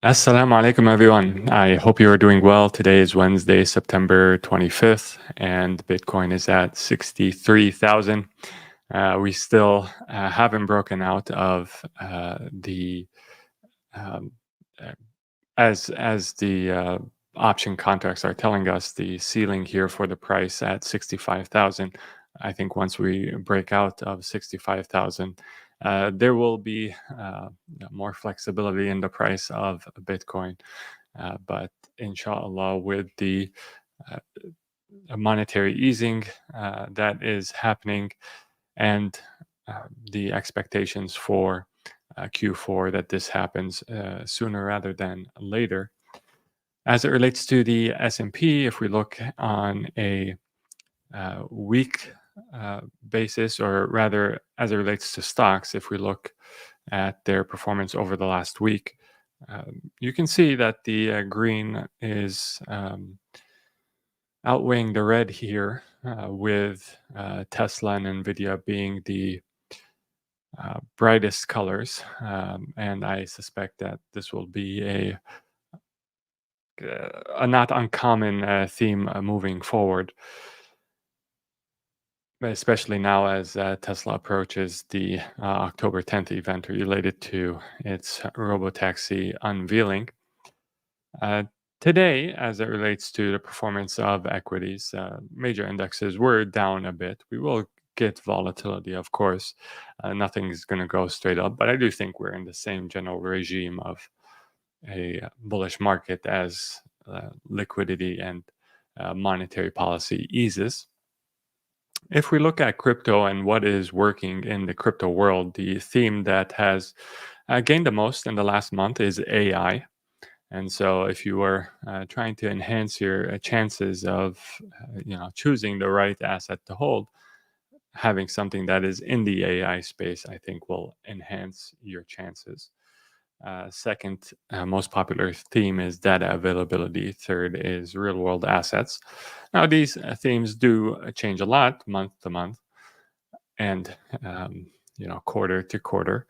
Assalamu alaikum, everyone. I hope you are doing well. Today is Wednesday, September 25th, and Bitcoin is at 63,000. We still haven't broken out of the um, uh, as the option contracts are telling us the ceiling here for the price at 65,000. I think once we break out of 65,000, there will be more flexibility in the price of Bitcoin. But inshallah, with the uh, monetary easing that is happening and the expectations for Q4 that this happens sooner rather than later. As it relates to the S&P, if we look on a week basis, or rather as it relates to stocks, if we look at their performance over the last week, you can see that the green is outweighing the red here, with Tesla and Nvidia being the brightest colors. And I suspect that this will be a not uncommon theme moving forward, especially now as Tesla approaches the October 10th event related to its robotaxi unveiling. Uh, Today, as it relates to the performance of equities, major indexes were down a bit. We will get volatility, of course. Nothing is going to go straight up, but I do think we're in the same general regime of a bullish market as liquidity and monetary policy eases. If we look at crypto and what is working in the crypto world, the theme that has gained the most in the last month is AI. And so, if you are trying to enhance your chances of, choosing the right asset to hold, having something that is in the AI space, I think, will enhance your chances. Second, most popular theme is data availability. Third is real world assets. Now, these themes do change a lot month to month and quarter to quarter.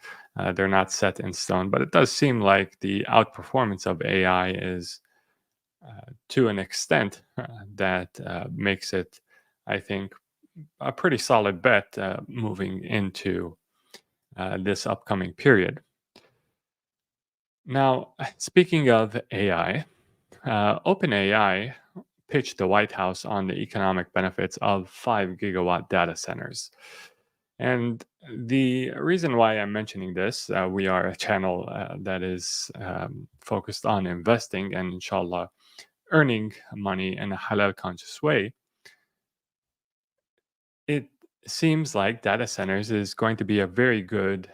They're not set in stone, but it does seem like the outperformance of AI is to an extent that makes it, I think, a pretty solid bet moving into this upcoming period. Now, speaking of AI, OpenAI pitched the White House on the economic benefits of 5 gigawatt data centers. And the reason why I'm mentioning this, we are a channel that is focused on investing and, inshallah, earning money in a halal-conscious way. It seems like data centers is going to be a very good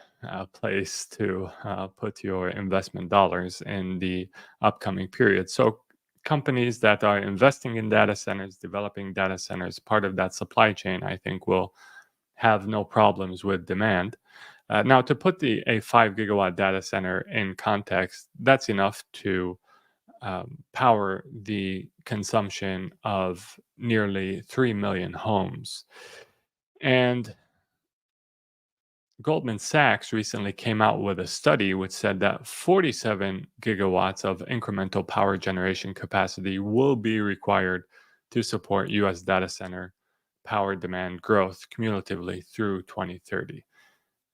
place to put your investment dollars in the upcoming period. So, companies that are investing in data centers, developing data centers, part of that supply chain, I think, will have no problems with demand. Now, to put a 5 gigawatt data center in context, that's enough to power the consumption of nearly 3 million homes. And Goldman Sachs recently came out with a study which said that 47 gigawatts of incremental power generation capacity will be required to support US data center power demand growth cumulatively through 2030.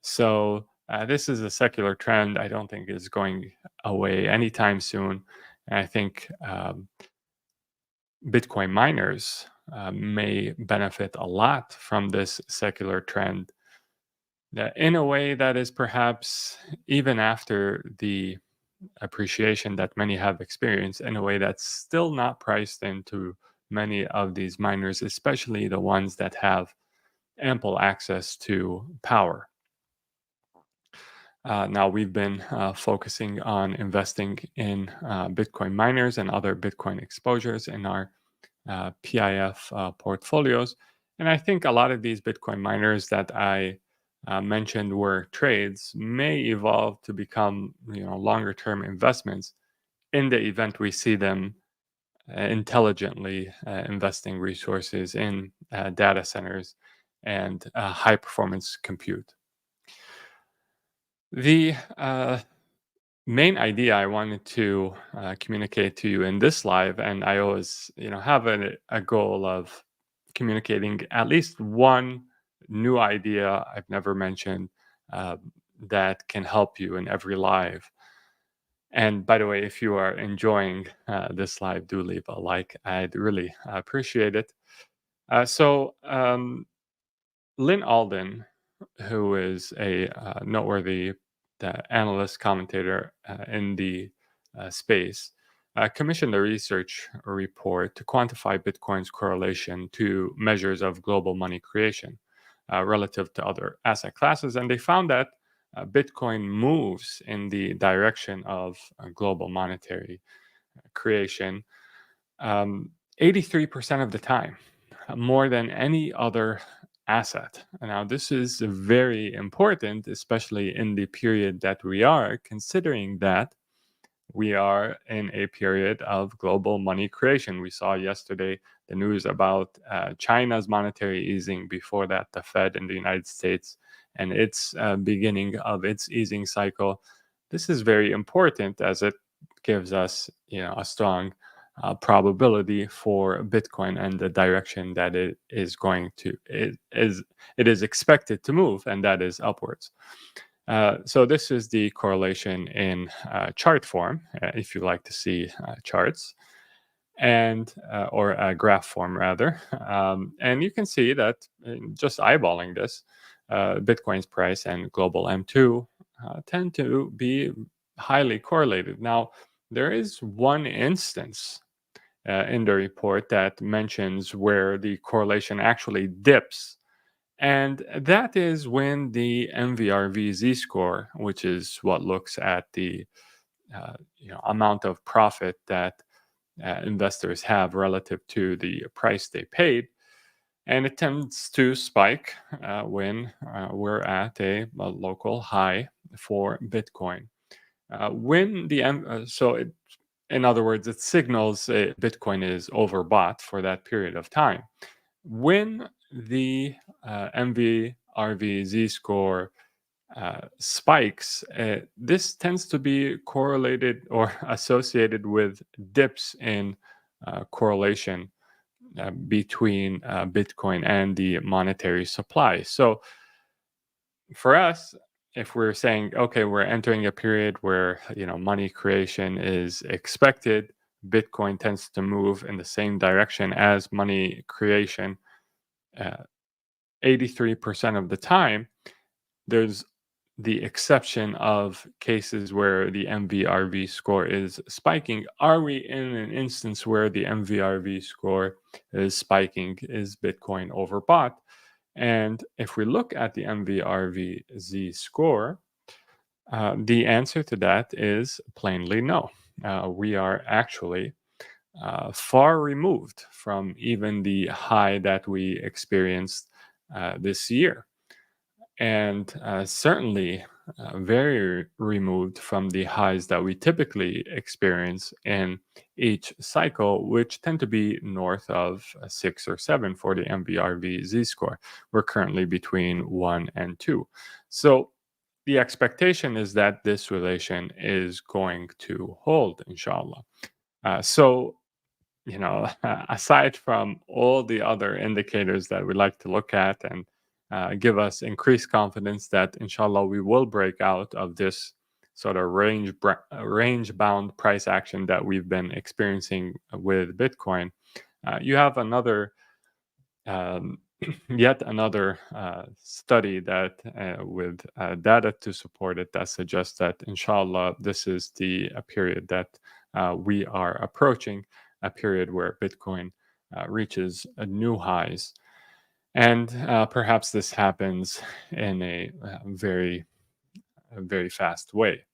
So, this is a secular trend I don't think is going away anytime soon. And I think Bitcoin miners may benefit a lot from this secular trend, that in a way that is perhaps, even after the appreciation that many have experienced, in a way that's still not priced into many of these miners, especially the ones that have ample access to power. Now, we've been focusing on investing in Bitcoin miners and other Bitcoin exposures in our PIF portfolios. And I think a lot of these Bitcoin miners that I mentioned were trades may evolve to become, longer term investments in the event we see them intelligently investing resources in data centers and high performance compute. The main idea I wanted to communicate to you in this live, and I always, have a goal of communicating at least one new idea I've never mentioned uh, that can help you in every live. And by the way, if you are enjoying this live, do leave a like. I'd really appreciate it. So, Lynn Alden, who is a noteworthy analyst commentator in the space, commissioned a research report to quantify Bitcoin's correlation to measures of global money creation relative to other asset classes. And they found that Bitcoin moves in the direction of global monetary creation um, 83% of the time, more than any other asset. Now, this is very important, especially in the period that we are, considering that we are in a period of global money creation. We saw yesterday the news about China's monetary easing, before that, the Fed in the United States and its beginning of its easing cycle. This is very important as it gives us, a strong probability for Bitcoin and the direction that it is going to it is expected to move, and that is upwards. So this is the correlation in chart form, if you like to see charts, and or graph form rather. And you can see that just eyeballing this, Bitcoin's price and global M2 tend to be highly correlated. Now, there is one instance in the report that mentions where the correlation actually dips, and that is when the MVRV Z score, which is what looks at the amount of profit that investors have relative to the price they paid, and it tends to spike when we're at a local high for Bitcoin. When the so it, in other words, it signals Bitcoin is overbought for that period of time. When the MVRV Z score spikes, this tends to be correlated or associated with dips in correlation between Bitcoin and the monetary supply. So for us, if we're saying, okay, we're entering a period where money creation is expected, Bitcoin tends to move in the same direction as money creation. Uh, 83% of the time, there's the exception of cases where the MVRV score is spiking. Are we in an instance where the MVRV score is spiking? Is Bitcoin overbought? And if we look at the MVRV score, the answer to that is plainly no. We are actually far removed from even the high that we experienced this year, and certainly very removed from the highs that we typically experience in each cycle, which tend to be north of 6 or 7 for the MVRV Z score. We're currently between 1 and 2. So the expectation is that this relation is going to hold, inshallah. So aside from all the other indicators that we like to look at and give us increased confidence that, inshallah, we will break out of this sort of range bound price action that we've been experiencing with Bitcoin, you have another um, yet another study that with data to support it that suggests that, inshallah, this is the period that we are approaching, a period where Bitcoin reaches new highs. And perhaps this happens in a very fast way.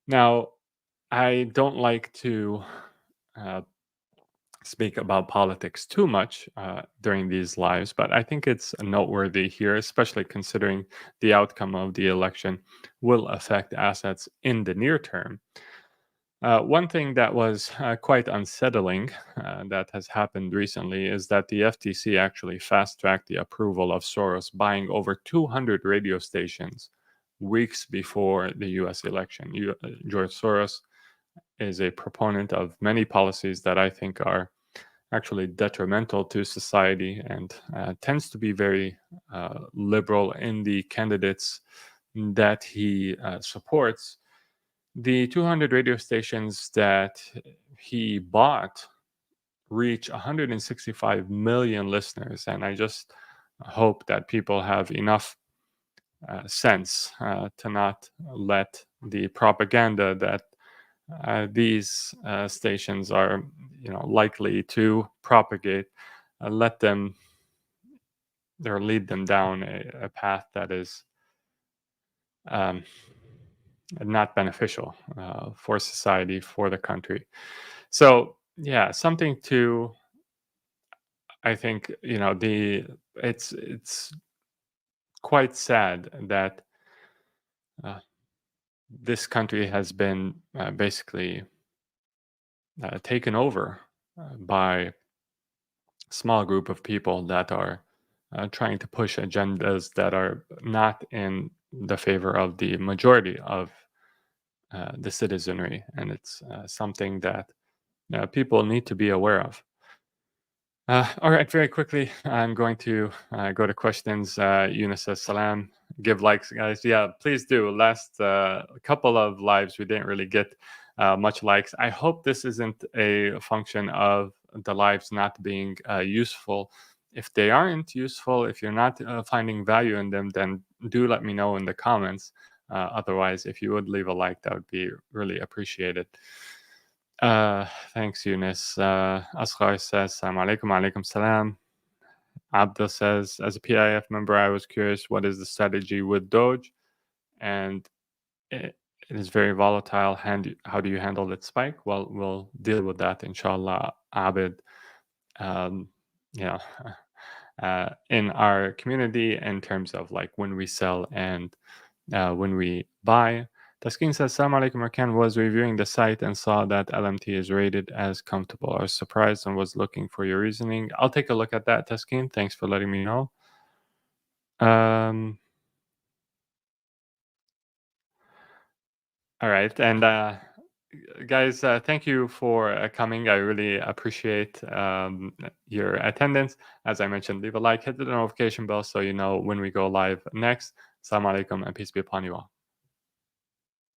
Now, I don't like to uh, speak about politics too much during these lives, but I think it's noteworthy here, especially considering the outcome of the election will affect assets in the near term. One thing that was quite unsettling that has happened recently is that the FTC actually fast tracked the approval of Soros buying over 200 radio stations weeks before the US election. George Soros is a proponent of many policies that I think are actually detrimental to society, and tends to be very liberal in the candidates that he supports. The 200 radio stations that he bought reach 165 million listeners, and I just hope that people have enough sense to not let the propaganda that these stations are, likely to propagate, let them or lead them down a path that is um, not beneficial for society, for the country. So yeah, something to, I think, it's quite sad that uh, this country has been basically taken over by a small group of people that are trying to push agendas that are not in the favor of the majority of the citizenry, and it's something that people need to be aware of. All right, very quickly, I'm going to go to questions. Eunice says, Salam, give likes, guys. Yeah, please do. Last couple of lives, we didn't really get much likes. I hope this isn't a function of the lives not being useful. If they aren't useful, if you're not finding value in them, then do let me know in the comments. Otherwise, if you would leave a like, that would be really appreciated. Uh, Thanks, Eunice. Asghar says, Assalamu alaikum, alaikum salam. Abdul says, as a PIF member, I was curious, what is the strategy with Doge? And it is very volatile. How do you handle that spike? Well, we'll deal with that, inshallah, Abid. Um, you know, in our community, in terms of like when we sell and when we buy. Taskin says, Assalamu alaikum, Arkan was reviewing the site and saw that LMT is rated as comfortable. I was surprised and was looking for your reasoning. I'll take a look at that, Taskin. Thanks for letting me know. All right. And guys, thank you for coming. I really appreciate your attendance. As I mentioned, leave a like, hit the notification bell so you know when we go live next. Assalamu alaikum and peace be upon you all.